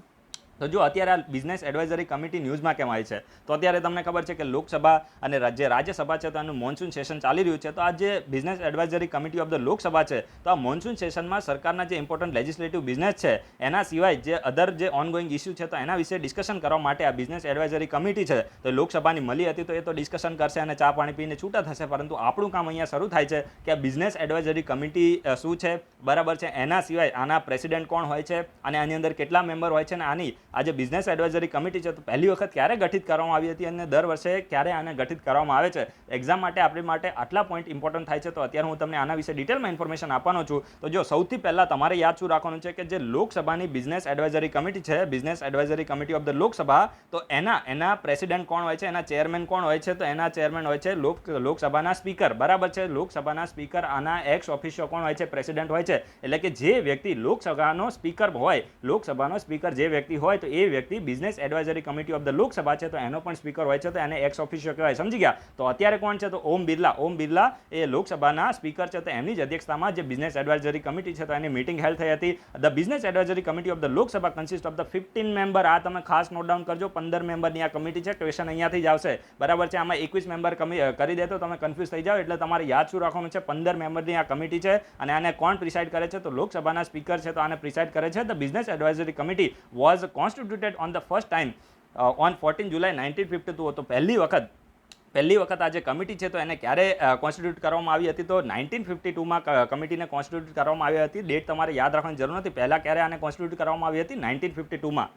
તો જો અત્યારે આ બિઝનેસ એડવાઇઝરી કમિટી ન્યૂઝમાં કેમ આવી છે, તો અત્યારે તમને ખબર છે કે લોકસભા અને જે રાજ્યસભા છે તો એનું મોન્સૂન સેશન ચાલી રહ્યું છે. તો આ જે business advisory committee of the Lok Sabha છે તો આ મોન્સૂન સેશનમાં સરકારના જે ઇમ્પોર્ટન્ટ લેજિસ્લેટિવ બિઝનેસ છે એના સિવાય જે અધર જે ઓનગોઈંગ ઇસ્યુ છે તો એના વિશે ડિસ્કશન કરવા માટે આ બિઝનેસ એડવાઇઝરી કમિટી છે તો લોકસભાની મળી હતી, તો એ તો ડિસ્કશન કરશે અને ચા પાણી પીને છૂટા થશે. પરંતુ આપણું કામ અહીંયા શરૂ થાય છે કે આ બિઝનેસ એડવાઇઝરી કમિટી શું છે, બરાબર છે. એના સિવાય આના પ્રેસિડેન્ટ કોણ હોય છે અને આની અંદર કેટલા મેમ્બર હોય છે અને આની આ જે બિઝનેસ એડવાઇઝરી કમિટી છે તો પહેલી વખત ક્યારે ગઠિત કરવામાં આવી હતી અને દર વર્ષે ક્યારે આને ગઠિત કરવામાં આવે છે. એક્ઝામ માટે આપણી માટે આટલા પોઈન્ટ ઇમ્પોર્ટન્ટ થાય છે, તો અત્યારે હું તમને આના વિશે ડિટેલમાં ઇન્ફોર્મેશન આપવાનો છું. તો જો સૌથી પહેલાં તમારે યાદ શું રાખવાનું છે કે જે લોકસભાની બિઝનેસ એડવાઇઝરી કમિટી છે, business advisory committee of the Lok Sabha, તો એના પ્રેસિડેન્ટ કોણ હોય છે, એના ચેરમેન કોણ હોય છે, તો એના ચેરમેન હોય છે લોકસભાના સ્પીકર, બરાબર છે. લોકસભાના સ્પીકર આના એક્સ ઓફિશિયો કોણ હોય છે, પ્રેસિડેન્ટ હોય છે. એટલે કે જે વ્યક્તિ લોકસભાનો સ્પીકર હોય, લોકસભાનો સ્પીકર જે વ્યક્તિ હોય તો એ વ્યક્તિ business advisory committee of the Lok Sabha છે તો એનો પણ સ્પીકર હોય છે, તો એને એક્સ ઓફિશિયો કહેવાય, સમજી ગયા. તો અત્યારે કોણ છે તો ઓમ બિરલા એ લોકસભાના સ્પીકર છે, તો એમની જ અધ્યક્ષતામાં જે બિઝનેસ એડવાઇઝરી કમિટી છે તો એની મીટિંગ હેલ્ડ થઈ હતી. The business advisory committee of the Lok Sabha consist of the 15 member. આ તમે ખાસ નોટ ડાઉન કરજો, 15 મેમ્બરની આ કમિટી છે. ક્વેશ્ચન અહીંયાથી જ આવશે, બરાબર છે. આમાં 21 મેમ્બર કરી દે તો તમે કન્ફ્યુઝ થઈ જાઓ, એટલે તમારે યાદ શું રાખવાનું છે, 15 મેમ્બરની આ કમિટી છે અને આને કોણ પ્રિસાઇડ કરે છે તો લોકસભાના સ્પીકર છે, તો આને પ્રિસાઇડ કરે છે. The business advisory committee was constituted on the first time on 14 July 1952. તો પહેલી વખત આ જે કમિટી છે તો એને ક્યારે કોન્સ્ટિટ્યુટ કરવામાં આવી હતી, તો 1952માં કમિટીને કોન્સ્ટિટ્યુટ કરવામાં આવી હતી. ડેટ તમારે યાદ રાખવાની જરૂર નથી, પહેલાં ક્યારે આને કોન્સ્ટિટ્યુટ કરવામાં આવી હતી, 1952માં.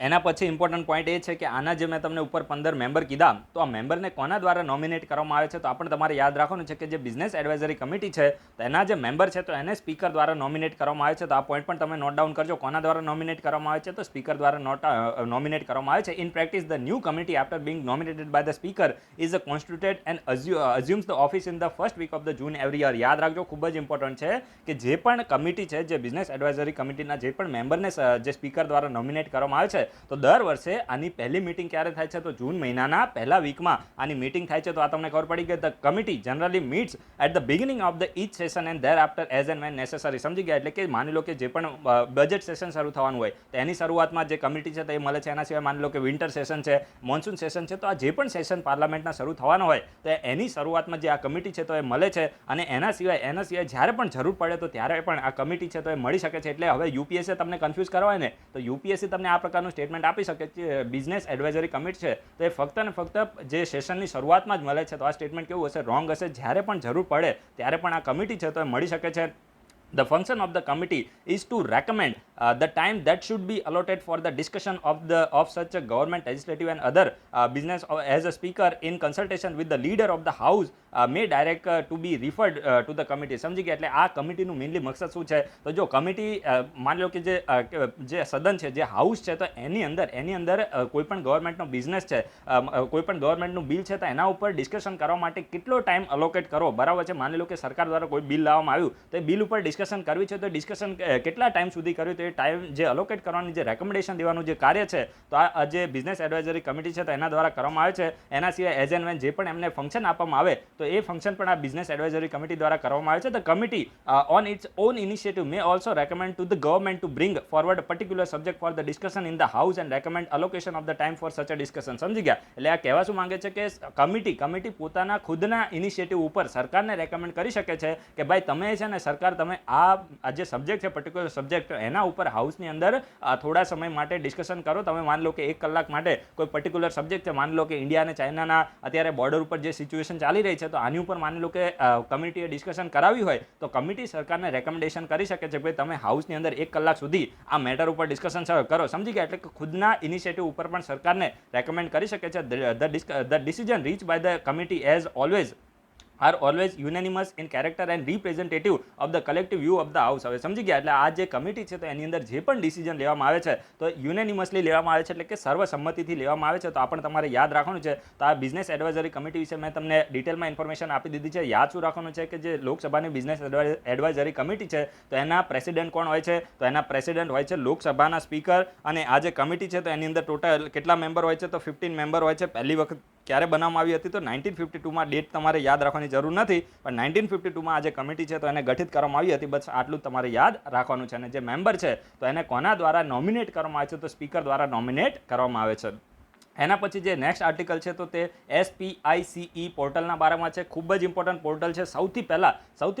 એના પછી ઇમ્પોર્ટન્ટ પોઈન્ટ એ છે કે આના જે મેં તમને ઉપર 15 મેમ્બર કીધા, તો આ મેમ્બરને કોના દ્વારા નોમિનેટ કરવામાં આવે છે, તો આપણે તમારે યાદ રાખવાનું છે કે જે બિઝનેસ એડવાઇઝરી કમિટી છે તો એના જે મેમ્બર છે તો એને સ્પીકર દ્વારા નોમિનેટ કરવામાં આવે છે. તો આ પોઈન્ટ પણ તમે નોટ ડાઉન કરજો, કોના દ્વારા નોમિનેટ કરવામાં આવે છે, તો સ્પીકર દ્વારા નોમિનેટ કરવામાં આવે છે. In practice the new committee after being nominated by the speaker is constituted and assumes the office in the first week of the June every year. યાદ રાખજો, ખૂબ જ ઇમ્પોર્ટન્ટ છે કે જે પણ કમિટી છે, જે બિઝનેસ એડવાઇઝરી કમિટીના જે પણ મેમ્બરને જે સ્પીકર દ્વારા નોમિનેટ કરવામાં આવે છે તો દર વર્ષે આની પહેલી મીટિંગ ક્યારે થાય છે, તો જૂન મહિનાના પહેલા વીકમાં આની મીટિંગ થાય છે. તો આ તમને ખબર પડી કે the committee generally meets at the beginning of the each session and thereafter as and when necessary. સમજી ગયા, એટલે કે માની લો કે જે પણ બજેટ સેશન શરૂ થવાનું હોય તો એની શરૂઆતમાં જે કમિટી છે તો એ મળે છે. એના સિવાય માની લો કે વિન્ટર સેશન છે, મોન્સૂન સેશન છે, તો આ જે પણ સેશન પાર્લામેન્ટના શરૂ થવાનો હોય તો એની શરૂઆતમાં જે આ કમિટી છે તો એ મળે છે. અને એના સિવાય જ્યારે પણ જરૂર પડે તો ત્યારે પણ આ કમિટી છે તો એ મળી શકે છે. એટલે હવે યુપીએસસી તમને કન્ફ્યુઝ કરવાય ને તો યુપીએસસી તમને આ પ્રકારનું સ્ટેટમેન્ટ આપી શકે છે, બિઝનેસ એડવાઇઝરી કમિટી છે તો એ ફક્ત ને ફક્ત જે સેશનની શરૂઆતમાં જ મળે છે. તો આ સ્ટેટમેન્ટ કેવું હશે, રોંગ હશે. જ્યારે પણ જરૂર પડે ત્યારે પણ આ કમિટી છે તો એ મળી શકે છે. The function of the committee is to recommend the time that should be allotted for the discussion of such a government, legislative and other business as a speaker in consultation with the leader of the house may direct to be referred to the committee. સમજી ગયા, એટલે આ કમિટીનું mainly મકસદ શું છે, તો જો committee માની લો કે જે સદન છે, જે હાઉસ છે, તો એની અંદર કોઈ પણ ગવર્મેન્ટનો બિઝનેસ છે, કોઈ પણ ગવર્મેન્ટનું બિલ છે તો એના ઉપર ડિસ્કશન કરવા માટે કેટલો ટાઈમ અલોકેટ કરો, બરાબર છે. માની લો કે સરકાર દ્વારા કોઈ બિલ લાવવામાં આવ્યું તો એ બિલ ઉપર ડિસ્કશન કરવી છે તો ડિસ્કશન કેટલા ટાઈમ સુધી કરવી, તો એ ટાઈમ જે અલોકેટ કરવાની, જે રેકમેન્ડેશન દેવાનું જે કાર્ય છે તો આ જે બિઝનેસ એડવાઇઝરી કમિટી છે તો એના દ્વારા કરવામાં આવે છે. એના સિવાય એઝ એન્ડ વેન જે પણ એમને ફંક્શન આપવામાં આવે તો તો એ ફંક્શન પણ આ બિઝનેસ એડવાઇઝરી કમિટી દ્વારા કરવામાં આવે છે. The committee on its own initiative may also recommend to the government to bring forward particular subject for the discussion in the house and recommend allocation of the time for such a discussion. સમજી ગયા? એટલે આ કહેવા શું માંગે છે કે committee પોતાના ખુદના ઇનિશિયેટિવ ઉપર સરકારને રેકમેન્ડ કરી શકે છે કે ભાઈ તમે છે ને સરકાર તમે આ જે સબ્જેક્ટ છે પર્ટિક્યુલર સબ્જેક્ટ એના ઉપર હાઉસની અંદર થોડા સમય માટે ડિસ્કશન કરો. તમે માની લો કે 1 કલાક માટે કોઈ પર્ટિક્યુલર સબ્જેક્ટ છે, માની લો કે ઇન્ડિયા અને ચાઇનાના અત્યારે બોર્ડર ઉપર જે સિચ્યુએશન ચાલી રહી છે તો આની ઉપર માની લો કે કમિટીએ ડિસ્કશન કરાવ્યું હોય તો કમિટી સરકારને રેકમેન્ડેશન કરી શકે છે કે ભાઈ તમે હાઉસની અંદર 1 કલાક સુધી આ મેટર ઉપર ડિસ્કશન કરો. સમજી ગયા? એટલે કે ખુદના ઇનિશિયેટિવ ઉપર પણ સરકારને રેકમેન્ડ કરી શકે છે. The decision reach by the committee as always are always unanimous in character and representative of the collective view of the house. હવે સમજી ગયા? એટલે આ જે કમિટી છે તો એની અંદર જે પણ ડિસિઝન લેવામાં આવે છે તો યુનેનિમસલી લેવામાં આવે છે, એટલે કે સર્વસંમતિથી લેવામાં આવે છે. તો આ પણ તમારે યાદ રાખવાનું છે. તો આ બિઝનેસ એડવાઇઝરી કમિટી વિશે મેં તમને ડિટેલમાં ઇન્ફોર્મેશન આપી દીધી છે. યાદ શું રાખવાનું છે કે જે લોકસભાની બિઝનેસ એડવાઇઝરી કમિટી છે તો એના પ્રેસિડેન્ટ કોણ હોય છે? તો એના પ્રેસિડેન્ટ હોય છે લોકસભાના સ્પીકર. અને આ જે કમિટી છે તો એની અંદર ટોટલ કેટલા મેમ્બર હોય છે? તો 15 મેમ્બર હોય છે. પહેલી વખત ક્યારે બનાવવામાં આવી હતી? તો 1952માં. ડેટ તમારે યાદ રાખવાની જરૂર નથી, પણ 1952માં આ જે કમિટી છે તો એને ગઠિત કરવામાં આવી હતી. બસ આટલું તમારે યાદ રાખવાનું છે. અને જે મેમ્બર છે તો એને કોના દ્વારા નોમિનેટ કરવામાં આવે છે? તો સ્પીકર દ્વારા નોમિનેટ કરવામાં આવે છે. એના પછી જે નેક્સ્ટ આર્ટિકલ છે તો તે SPICE પોર્ટલના બારામાં છે. ખૂબ જ ઇમ્પોર્ટન્ટ પોર્ટલ છે. સૌથી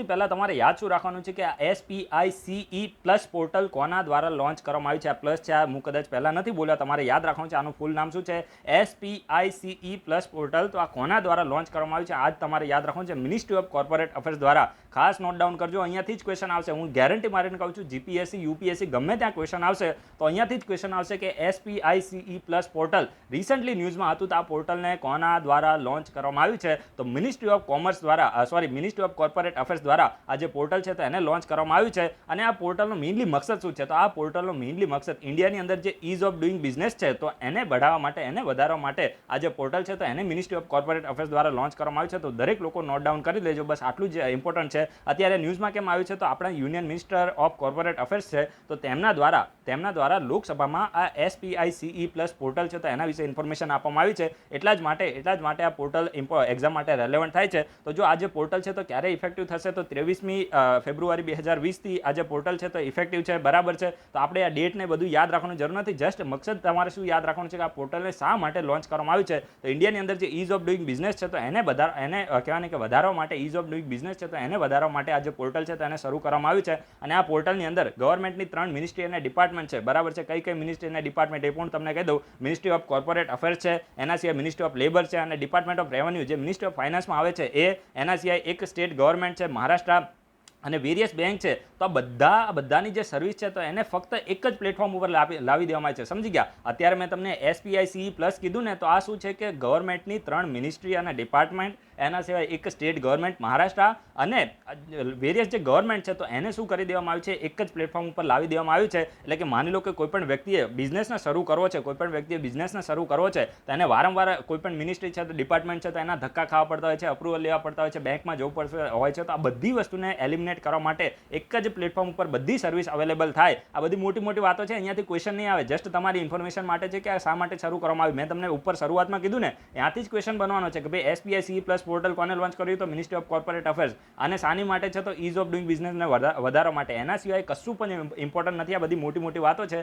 પહેલાં તમારે યાદ શું રાખવાનું છે કે આ SPICE પ્લસ પોર્ટલ કોના દ્વારા લોન્ચ કરવામાં આવ્યું છે? આ પ્લસ છે, આ હું કદાચ પહેલાં નથી બોલ્યા, તમારે યાદ રાખવાનું છે. આનું ફૂલ નામ શું છે? SPICE plus portal. તો આ કોના દ્વારા લોન્ચ કરવામાં આવ્યું છે? આ જ તમારે યાદ રાખવાનું છે. મિનિસ્ટ્રી ઓફ કોર્પોરેટ અફેર્સ દ્વારા. ખાસ નોટ ડાઉન કરજો, અહીંયાથી જ ક્વેશ્ચન આવશે. હું ગેરંટી મારીને કહું છું GPSC UPSC ગમે ત્યાં ક્વેશ્ચન આવશે તો અહીંયાથી જ ક્વેશ્ચન આવશે કે SPICE પ્લસ પોર્ટલ રિસન્ટલી ન્યૂઝમાં હતું તો આ પોર્ટલને કોના દ્વારા લોન્ચ કરવામાં આવ્યું છે? તો મિનિસ્ટ્રી ઓફ કોમર્સ દ્વારા મિનિસ્ટ્રી ઓફ કોર્પોરેટ અફેર્સ દ્વારા આ જે પોર્ટલ છે તો એને લોન્ચ કરવામાં આવ્યું છે. અને આ પોર્ટલનો મેઇનલી મકસદ શું છે? તો આ પોર્ટલનો મેઇનલી મકસદ ઇન્ડિયાની અંદર જે ઇઝ ઓફ ડુઇંગ બિઝનેસ છે તો એને બઢાવવા માટે, એને વધારવા માટે આ જે પોર્ટલ છે તો એને મિનિસ્ટ્રી ઓફ કોર્પોરેટ અફેર્સ દ્વારા લોન્ચ કરવામાં આવ્યું છે. તો દરેક લોકો નોટ ડાઉન કરી લેજો. બસ આટલું જ ઇમ્પોર્ટન્ટ છે. અત્યારે ન્યૂઝમાં કેમ આવ્યું છે? તો આપણા union minister of corporate affairs છે તો તેમના દ્વારા લોકસભામાં આ SPICE પ્લસ પોર્ટલ છે તો એના વિશે ઇન્ફોર્મેશન આપવામાં આવી છે. એટલા જ માટે આ પોર્ટલ એક્ઝામ માટે રેલેવન્ટ થાય છે. તો જો આ જે પોર્ટલ છે તો ક્યારે ઇફેક્ટિવ થશે? તો 23મી ફેબ્રુઆરી 2020થી આ જે પોર્ટલ છે તો ઇફેક્ટિવ છે. બરાબર છે? તો આપણે આ ડેટને બધું યાદ રાખવાની જરૂર નથી. જસ્ટ મકસદ તમારે શું યાદ રાખવાનું છે કે આ પોર્ટલને શા માટે લોન્ચ કરવામાં આવ્યું છે? તો ઇન્ડિયાની અંદર જે ઇઝ ઓફ ડુઇંગ બિઝનેસ છે તો એને કહેવાય કે વધારવા માટે, ઇઝ ઓફ ડુઇંગ બિઝનેસ છે તો એને વધારવા માટે આ જે પોર્ટલ છે તો એને શરૂ કરવામાં આવ્યું છે. અને આ પોર્ટલની અંદર ગવર્મેન્ટની 3 મિનિસ્ટ્રી અને ડિપાર્ટમેન્ટ છે. બરાબર છે? કઈ મિનિસ્ટ્રી અને ડિપાર્ટમેન્ટ એ પણ તમને કહી દઉં. મિનિસ્ટ્રી ઓફ કોર્પોરેટ અફેર્સ છે, એના સિવાય મિનિસ્ટ્રી ઓફ લેબર છે, અને ડિપાર્ટમેન્ટ ઓફ રેવન્યુ જે મિનિસ્ટ્રી ઓફ ફાઇનાન્સમાં આવે છે એ. એના સિવાય એક સ્ટેટ ગવર્મેન્ટ છે મહારાષ્ટ્ર, અને વેરિયસ બેંક છે. તો બધાની જે સર્વિસ છે તો એને ફક્ત એક જ પ્લેટફોર્મ ઉપર લાવી દેવામાં આવે છે. સમજી ગયા? અત્યારે મેં તમને SPICE પ્લસ કીધું ને તો આ શું છે કે ગવર્મેન્ટની 3 મિનિસ્ટ્રી અને ડિપાર્ટમેન્ટ, એના સિવાય એક સ્ટેટ ગવર્મેન્ટ મહારાષ્ટ્ર અને વેરિયસ જે ગવર્મેન્ટ છે તો એને શું કરી દેવામાં આવ્યું છે? એક જ પ્લેટફોર્મ ઉપર લાવી દેવામાં આવ્યું છે. એટલે કે માની લો કે કોઈપણ વ્યક્તિએ બિઝનેસને શરૂ કરવો છે, તો એને વારંવાર કોઈપણ મિનિસ્ટ્રી છે તો ડિપાર્ટમેન્ટ છે તો એના ધક્કા ખાવા પડતા હોય છે, અપ્રુવલ લેવા પડતા હોય છે, બેંકમાં જવું પડતું હોય છે. તો આ બધી વસ્તુને એલિમિનેટ કરવા માટે એક જ પ્લેટફોર્મ ઉપર બધી સર્વિસ અવેલેબલ થાય. આ બધી મોટી વાતો છે, અહીંયાથી ક્વેશ્ચન નહીં આવે. જસ્ટ તમારી ઇન્ફોર્મેશન માટે છે કે આ શા માટે શરૂ કરવામાં આવ્યું. મેં તમને ઉપર શરૂઆતમાં કીધું ને, ત્યાંથી જ ક્વેશ્ચન બનવાનો છે કે ભાઈ SPICE પ્લસ પોર્ટલ કોને લોન્ચ કર્યું? તો મિનિસ્ટ્રી ઓફ કોર્પોરેટ અફેર્સ. અને શાની માટે છે? તો ઇઝ ઓફ ડુઇંગ બિઝનેસને વધારવા માટે. એના સિવાય કશું પણ ઇમ્પોર્ટન્ટ નથી. આ બધી મોટી વાતો છે.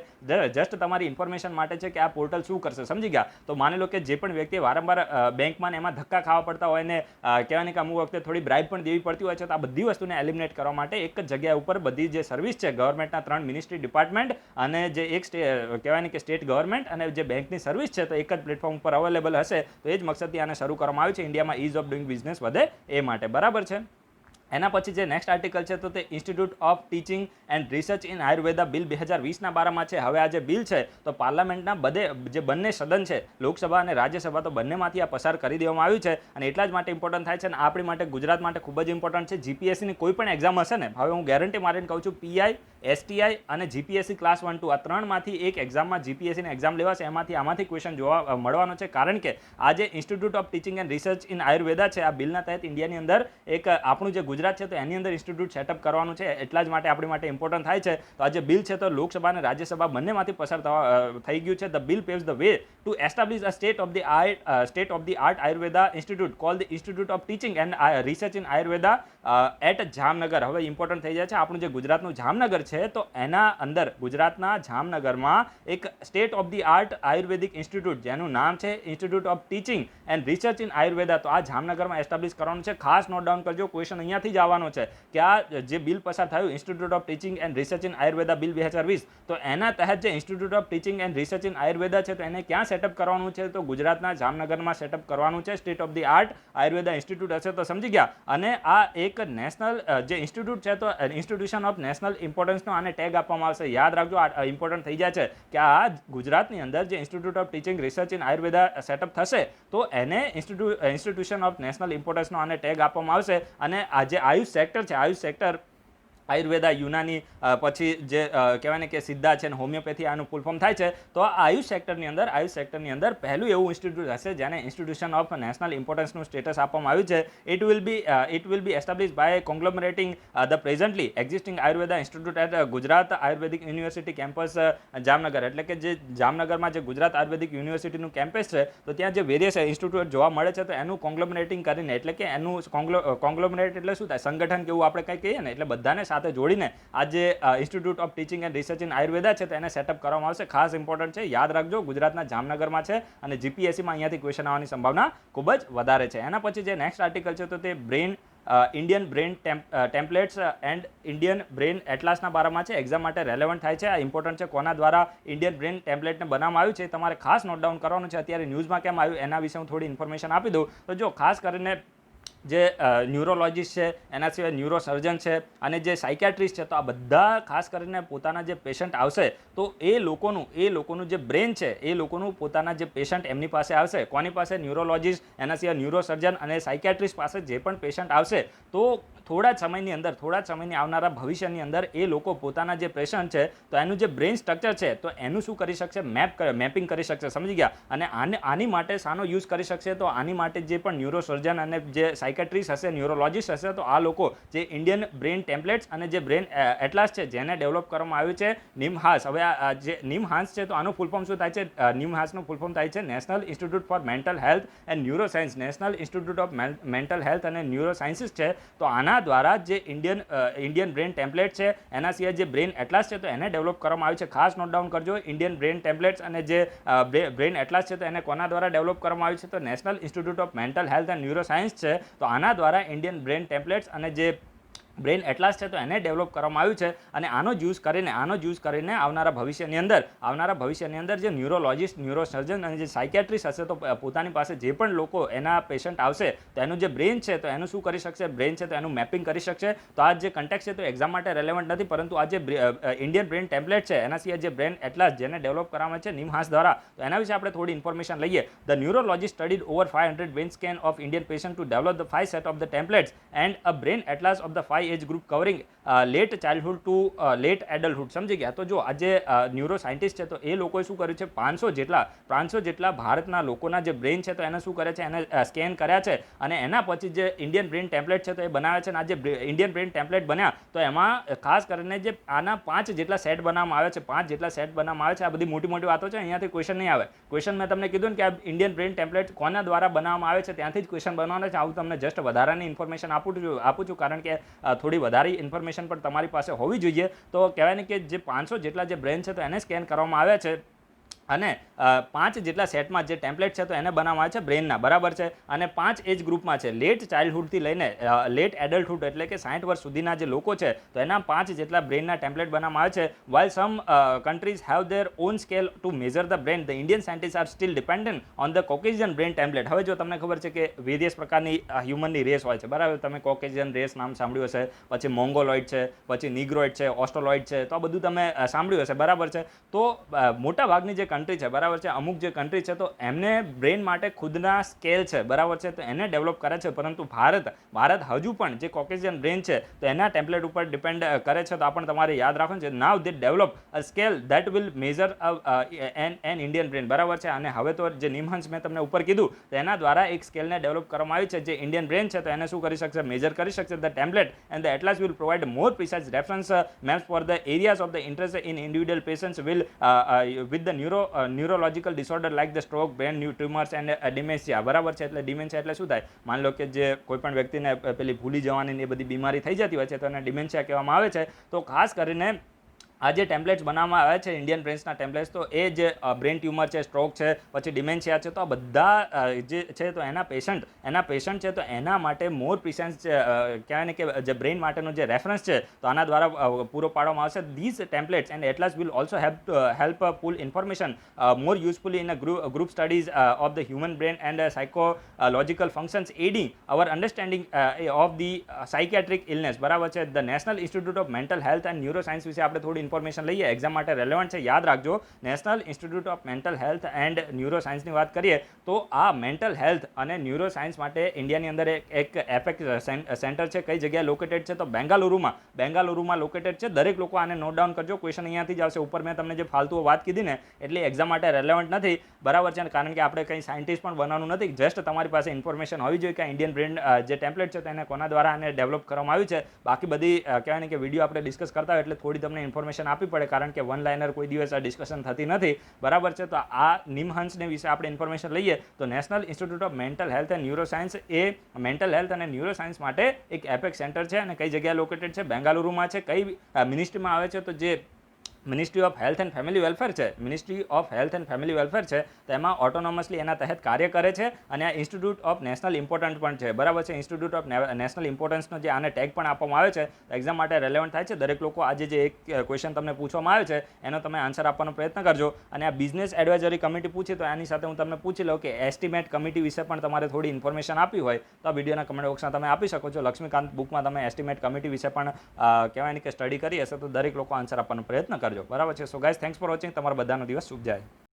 જસ્ટ તમારી ઇન્ફોર્મેશન માટે છે કે આ પોર્ટલ શું કરશે. સમજી ગયા? તો માની લો કે જે પણ વ્યક્તિ વારંવાર બેંકમાં એમાં ધક્કા ખાવા પડતા હોય ને કહેવાય ને કે અમુક વખતે થોડી બ્રાઇબ પણ દેવી પડતી હોય છે, તો આ બધી વસ્તુને એલિમિનેટ કરવા માટે એક જ જગ્યા ઉપર બધી જે સર્વિસ છે ગવર્મેન્ટના 3 મિનિસ્ટ્રી, ડિપાર્ટમેન્ટ અને જે એક કહેવાય ને કે સ્ટેટ ગવર્મેન્ટ અને જે બેંકની સર્વિસ છે તો એક જ પ્લેટફોર્મ ઉપર અવેલેબલ હશે. તો એ જ મકસદથી આને શરૂ કરવામાં આવ્યું છે. ઇન્ડિયામાં ઇઝ ઓફ ડુઇંગ બિઝનેસ વધે એ માટે. બરાબર છે? એના પછી જે નેક્સ્ટ આર્ટિકલ છે તો તે institute of teaching and research in Ayurveda bill 2020ના બારામાં છે. હવે આ જે બિલ છે તો પાર્લામેન્ટના બંને સદન છે, લોકસભા અને રાજ્યસભા, તો બંનેમાંથી આ પસાર કરી દેવામાં આવ્યું છે. અને એટલા જ માટે ઇમ્પોર્ટન્ટ થાય છે અને આપણી માટે ગુજરાત માટે ખૂબ જ ઇમ્પોર્ટન્ટ છે. GPSCની કોઈ પણ એક્ઝામ હશે ને, હવે હું ગેરંટી મારીને કહું છું, PI, STI અને GPSC ક્લાસ 1-2 આ 3માંથી એક એક્ઝામમાં GPSCની એક્ઝામ લેવાશે. આમાંથી ક્વેશ્ચન જોવા મળવાનો છે. કારણ કે આ જે institute of teaching and research in Ayurveda છે આ બિલના તહેત ઇન્ડિયાની અંદર એક આપણું જે ગુજરાત છે તો એની અંદર ઇન્સ્ટિટ્યૂટ સેટઅપ કરવાનું છે, એટલા જ માટે આપણી માટે ઇમ્પોર્ટન્ટ થાય છે. તો આ જે બિલ છે તો લોકસભા અને રાજ્યસભા બંનેમાંથી પસાર થઈ ગયું છે. The bill paves the way to establish a state of the art Ayurveda institute called the institute of teaching and research in Ayurveda at Jamnagar. હવે ઇમ્પોર્ટન્ટ થઈ જાય છે આપણું જે ગુજરાતનું જામનગર છે તો એના અંદર ગુજરાતના જામનગરમાં એક state of the art Ayurvedic institute જેનું નામ છે institute of teaching and research in Ayurveda, તો આ જામનગરમાં એસ્ટાબ્લિશ કરવાનું છે. ખાસ નોટ ડાઉન કરજો, ક્વેશ્ચન અહીંયાથી જ આવવાનો છે કે આ જે બિલ પસાર થયું institute of teaching and research in Ayurveda bill 2020, તો એના તહેત જે institute of teaching and research in Ayurveda છે તો એને ક્યાં સેટઅપ કરવાનું છે, તો ગુજરાતના જામનગરમાં સેટઅપ કરવાનું છે. State of the art Ayurveda institute હશે તો સમજી ગયા. અને આ એક નેશનલ જે ઇન્સ્ટિટ્યૂટ છે તો ઇન્સ્ટિટ્યુશન ઓફ નેશનલ ઇમ્પોર્ટન્સનો આને ટેગ આપવામાં આવશે. યાદ રાખજો, આ ઇમ્પોર્ટન્ટ થઈ જાય છે કે આ ગુજરાતની અંદર જે institute of teaching research in Ayurveda setup થશે તો એને ઇન્સ્ટિટ્યુશન ઓફ નેશનલ ઇમ્પોર્ટન્સનો આને ટેગ આપવામાં આવશે. અને આ જે આયુષ સેક્ટર છે, આયુષ સેક્ટર આયુર્વેદા, યુનાની, પછી જે કહેવાય ને કે સિદ્ધા છે અને હોમિયોપેથી આનું ફૂલ ફોર્મ થાય છે. તો આ આયુષ સેક્ટરની અંદર પહેલું એવું ઇન્સ્ટિટ્યૂટ હશે જેને ઇન્સ્ટિટ્યુશન ઓફ નેશનલ ઇમ્પોર્ટન્સનું સ્ટેટસ આપવામાં આવ્યું છે. It will be establish by conglomerating the presently existing Ayurveda institute at Gujarat Ayurvedic university campus Jamnagar. એટલે કે જે જામનગરમાં જે ગુજરાત આયુર્વેદિક યુનિવર્સિટીનું કેમ્પસ છે તો ત્યાં જે વેરિયસ ઇન્સ્ટિટ્યૂટ જોવા મળે છે તો એનું કોંગ્લોમરેટિંગ કરીને, એટલે કે એનું કોંગ્લોમરેટ એટલે શું થાય, સંગઠન કેવું આપણે કંઈ કહીએ ને, એટલે બધાને સાથે જોડીને આ જે institute of teaching and research in Ayurveda છે તો એને સેટઅપ કરવામાં આવશે. ખાસ ઇમ્પોર્ટન્ટ છે, યાદ રાખજો, ગુજરાતના જામનગરમાં છે અને જીપીએસસીમાં અહીંયાથી ક્વેશ્ચન આવવાની સંભાવના ખૂબ જ વધારે છે. એના પછી જે નેક્સ્ટ આર્ટિકલ છે તો તે Indian brain templates and Indian brain એટલાસના બારામાં છે. એક્ઝામ માટે રેલેવન્ટ થાય છે. આ ઇમ્પોર્ટન્ટ છે. કોના દ્વારા ઇન્ડિયન બ્રેન ટેમ્પલેટને બનાવવામાં આવ્યું છે તમારે ખાસ નોટ ડાઉન કરવાનું છે. અત્યારે ન્યૂઝમાં કેમ આવ્યું એના વિશે હું થોડી ઇન્ફોર્મેશન આપી દઉં. તો જો ખાસ કરીને જે ન્યુરોલોજીસ્ટ છે, એના સિવાય ન્યુરો સર્જન છે અને જે સાયકેટ્રિસ્ટ છે, તો આ બધા ખાસ કરીને પોતાના જે પેશન્ટ આવશે તો એ લોકોનું જે બ્રેન છે એ લોકોનું પોતાના જે પેશન્ટ એમની પાસે આવશે. કોની પાસે? ન્યુરોલોજીસ્ટ, એના સિવાય ન્યુરો સર્જન અને સાયકેટ્રિસ્ટ પાસે જે પણ પેશન્ટ આવશે તો થોડા સમયની આવનારા ભવિષ્યની અંદર એ લોકો પોતાના જે પેશન્ટ છે તો એનું જે બ્રેન સ્ટ્રક્ચર છે તો એનું શું કરી શકશે, મેપિંગ કરી શકશે. સમજી ગયા. અને આની માટે શાનો યુઝ કરી શકશે, તો આની માટે જે પણ ન્યુરો સર્જન અને જે સાયકેટ્રિસ્ટ હશે, ન્યુરોલોજીસ્ટ હશે, તો આ લોકો જે ઇન્ડિયન બ્રેન ટેમ્પલેટ્સ અને જે બ્રેન એટલાસ છે જેને ડેવલપ કરવામાં આવ્યું છે નિમહાસ. હવે આ જે નિમહાસ છે તો આનું ફૂલ ફોર્મ શું થાય છે? નિમહાસનું ફૂલ ફોર્મ થાય છે national institute four mental health and neuro science. National institute of mental health અને ન્યુરો સાયન્સીસ છે. તો આના દ્વારા જે ઇન્ડિયન બ્રેન ટેમ્પલેટ છે એના સિવાય જે બ્રેન એટલાસ છે તો એને ડેવલપ કરવામાં આવ્યું છે. ખાસ નોટ ડાઉન કરજો, ઇન્ડિયન બ્રેન ટેમ્પલેટ્સ અને જે બ્રેન એટલાસ છે તો એને કોના દ્વારા ડેવલપ કરવામાં આવ્યું છે, તો national institute of mental health and neuro science છે. તો આના દ્વારા ઇન્ડિયન બ્રેન ટેમ્પલેટ્સ અને જે બ્રેન એટલાસ છે તો એને ડેવલપ કરવામાં આવ્યું છે. અને આનો યુઝ કરીને આવનારા ભવિષ્યની અંદર જે ન્યુરોલોજીસ્ટ, ન્યુરો સર્જન અને જે સાયકેટ્રિસ્ટ હશે તો પોતાની પાસે જે પણ લોકો એના પેશન્ટ આવશે તો એનું જે બ્રેન છે તો એનું શું કરી શકશે, બ્રેન છે તો એનું મેપિંગ કરી શકશે. તો આ જે કન્ટેક્ટ છે તો એક્ઝામ માટે રેલેવન્ટ નથી, પરંતુ આ જે ઇન્ડિયન બ્રેન ટેમ્પલેટ છે એના સિવાય જે બ્રેન એટલાસ જેને ડેવલપ કરવામાં છે નિમહાસ દ્વારા, તો એના વિશે આપણે થોડી ઇન્ફોર્મેશન લઈએ. The neurologist studied over 500 brain scan of Indian patient to develop the 5 set of the templates and a brain atlas of the 5 age group covering late childhood to late adulthood. સમજી ગયા. તો જો આજે neuro scientist છે તો એ લોકોએ શું કર્યું છે, 500 જેટલા ભારતના લોકોના જે બ્રેન છે તો એને શું કરે છે, એને સ્કેન કર્યા છે અને એના પછી જે ઇન્ડિયન બ્રેન ટેમ્પલેટ છે તો એ બનાવ્યા છે. અને આ જે ઇન્ડિયન બ્રેન ટેમ્પલેટ બન્યા તો એમાં ખાસ કરીને જે આના 5 જેટલા સેટ બનાવવામાં આવે છે. આ બધી મોટી વાતો છે, અહીંયાથી ક્વેશ્ચન નહીં આવે. ક્વેશ્ચન મેં તમને કીધું ને કે આ ઇન્ડિયન બ્રેન ટેમ્પલેટ કોના દ્વારા બનાવવામાં આવે છે ત્યાંથી જ ક્વેશ્ચન બનાવવાના છે. આવું તમને જસ્ટ વધારાની ઇન્ફોર્મેશન આપું છું કારણ કે થોડી વધારે ઇન્ફોર્મેશન પણ તમારી પાસે હોવી જોઈએ. તો કહેવાય ને કે જે 500 જેટલા જે બ્રેન છે તો એને સ્કેન કરવામાં આવ્યા છે અને 5 જેટલા સેટમાં જે ટેમ્પલેટ છે તો એને બનાવવામાં આવે છે બ્રેનના, બરાબર છે. અને 5 એજ ગ્રુપમાં છે, લેટ ચાઇલ્ડહુડથી લઈને લેટ એડલ્ટહુડ એટલે કે 60 વર્ષ સુધીના જે લોકો છે તો એના 5 જેટલા બ્રેનના ટેમ્પલેટ બનાવવામાં આવે છે. While some countries have their own scale to measure the brain, the Indian scientist are still dependent on the Caucasian brain template. હવે જો તમને ખબર છે કે વેરિયસ પ્રકારની હ્યુમનની રેસ હોય છે, બરાબર. તમે કોકેશિયન રેસ નામ સાંભળ્યું હશે, પછી મોંગોલોઇડ છે, પછી નિગ્રોઇડ છે, ઓસ્ટ્રોલોઇડ છે, તો આ બધું તમે સાંભળ્યું હશે, બરાબર છે. તો મોટા ભાગની જે કન્ટ્રી છે, બરાબર છે, અમુક જે કન્ટ્રી છે તો એમને બ્રેન માટે ખુદના સ્કેલ છે, બરાબર છે, તો એને ડેવલપ કરે છે. પરંતુ ભારત હજુ પણ જે કોકેશિયન બ્રેન છે તો એના ટેમ્પલેટ ઉપર ડિપેન્ડ કરે છે. તો આ પણ તમારે યાદ રાખવાનું છે. Now they develop a scale that will measure an Indian brain, બરાબર છે. અને હવે તો જે નિમહંસ મેં તમને ઉપર કીધું તો એના દ્વારા એક સ્કેલને ડેવલપ કરવામાં આવી છે જે ઇન્ડિયન બ્રેન છે, તો એને શું કરી શકશે, મેજર કરી શકશે. The template and the atlas will provide more precise reference maps for the areas of the interest in individual patients will with the neurological disorder like the stroke, brain tumors and dementia, બરાબર છે. એટલે dementia એટલે શું થાય, માની લો કે જે કોઈ પણ વ્યક્તિને પેલી ભૂલી જવાની એ બધી બીમારી થઈ જતી હોય છે તો એને ડિમેન્શિયા કહેવામાં આવે છે. તો ખાસ કરીને આ જે ટેમ્પલેટ્સ બનાવવામાં આવે છે ઇન્ડિયન બ્રેન્સના ટેમ્પલેટ્સ, તો એ જે બ્રેન ટ્યુમર છે, સ્ટ્રોક છે, પછી ડિમેન્શિયા છે, તો આ બધા જે છે તો એના પેશન્ટ છે તો એના માટે મોર પ્રિસાઇઝ કહેવાય ને કે જે બ્રેન માટેનો જે રેફરન્સ છે તો આના દ્વારા પૂરો પાડવામાં આવશે. These templates and atlas will also help pool information more usefully in group studies of the human brain and psychological functions aiding our understanding of the psychiatric illness, બરાબર છે. The national institute of mental health and neuroscience વિશે આપણે થોડી information લઈએ, exam માટે relevant છે, યાદ રાખજો. National institute of mental health and neuro સાયન્સની વાત કરીએ તો આ મેન્ટલ હેલ્થ અને ન્યુરો સાયન્સ માટે ઇન્ડિયાની અંદર એક એપેક્સ સેન્ટર છે. કઈ જગ્યાએ લોકેટેડ છે તો બેંગાલુરુમાં લોકેટેડ છે. દરેક લોકો આને નોટ ડાઉન કરજો, ક્વેશ્ચન અહીંયાથી જ આવશે. ઉપર મેં તમને જે ફાલતુઓ વાત કીધી ને એટલે એક્ઝામ માટે રેલેવન્ટ નથી, બરાબર છે, કારણ કે આપણે કંઈ સાયન્ટિસ્ટ પણ બનવાનું નથી. જસ્ટ તમારી પાસે ઇન્ફોર્મેશન હોવી જોઈએ કે ઇન્ડિયન બ્રેન જે ટેમ્પલેટ છે તેને કોના દ્વારા આને ડેવલપ કરવામાં આવ્યું છે. બાકી બધી કહેવાય ને કે વિડીયો આપણે ડિસ્કસ કરતા હોય એટલે થોડી તમને ઇન્ફોર્મેશન આપવી પડે, કારણ કે વન લાઇનર કોઈ દિવસ આ ડિસ્કશન થતી નથી, બરાબર છે. તો આ નિમહંસને વિશે આપણે ઇન્ફોર્મેશન લઈએ તો national institute of mental health and neuro science A mental health અને ન્યુરો સાયન્સ માટે એક એપેક્સ સેન્ટર છે. અને કઈ જગ્યાએ લોકેટેડ છે, બેંગાલુરુમાં છે. કઈ મિનિસ્ટ્રીમાં આવે છે તો જે ministry of health and family welfare છે, ministry of health and family welfare છે, તો એમાં ઓટોનોમસલી એના તહેત કાર્ય કરે છે. અને આ ઇન્સ્ટિટ્યૂટ ઓફ નેશનલ ઇમ્પોર્ટન્ટ પણ છે, બરાબર છે. ઇન્સ્ટિટ્યૂટ ઓફ નેશનલ ઇમ્પોર્ટન્સનો જે આને ટેગ પણ આપવામાં આવે છે, એક્ઝામ માટે રેલેવન્ટ થાય છે. દરેક લોકો આજે જે એક ક્વેશ્ચન તમને પૂછવામાં આવે છે એનો તમે આન્સર આપવાનો પ્રયત્ન કરજો. અને આ બિઝનેસ એડવાઇઝરી કમિટી પૂછી તો એની સાથે હું તમને પૂછી લઉં કે એસ્ટિમેટ કમિટી વિશે પણ તમારે થોડી ઇન્ફોર્મેશન આપવી હોય તો આ વિડીયોના કમેન્ટ બોક્સમાં તમે આપી શકો છો. લક્ષ્મીકાંત બુકમાં તમે એસ્ટિમેટ કમિટી વિશે પણ કહેવાય ને કે સ્ટડી કરી હશે તો દરેક લોકો આન્સર આપવાનો પ્રયત્ન કરજો, બરાબર છે. So guys, thanks for watching. તમારા બધાનો દિવસ શુભ જાય.